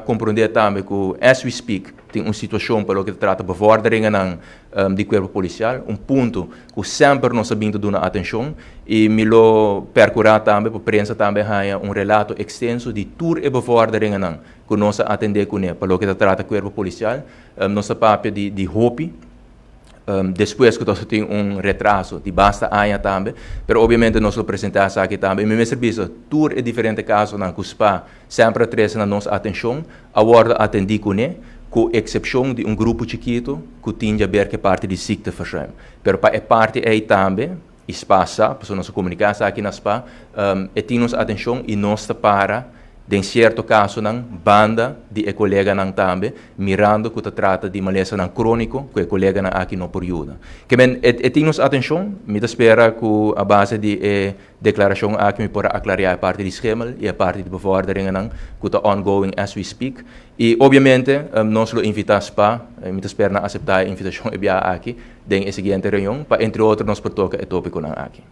compreender também que, as we speak, tem uma situação para o que trata de bevordering de corpo policial, ponto que sempre nós sabemos dar atenção e me lo percurar também, para a prensa também há relato extenso de tour e bevordering que nós atender com ele, para o que trata de corpo policial, nossa papel de hopi. Depois que nós temos retraso de basta anos também, mas obviamente nós lo apresentamos aqui também. Meu serviço, tour é diferente caso na CUSPA, sempre traz na nossa atenção, agora atendi com ele, com exceção de grupo chiquito que tinha a ver que parte de SIC de Fashem. Mas para a parte aí também, espaço, para nós comunicar aqui na SPA, e temos atenção e nós para em certo caso, banda de colega também, mirando que se trata de maleza crônico, que colega aqui no período. Que bem, temos atenção, me espera que a base de declaração aqui me possa aclarar a parte de esquema e a parte de bevordering que está ongoing as we speak. E, obviamente, nós lo invitamos para, me espera aceitar a invitação aqui, em seguinte reunião, para, entre outros, nós tocar o tópico aqui.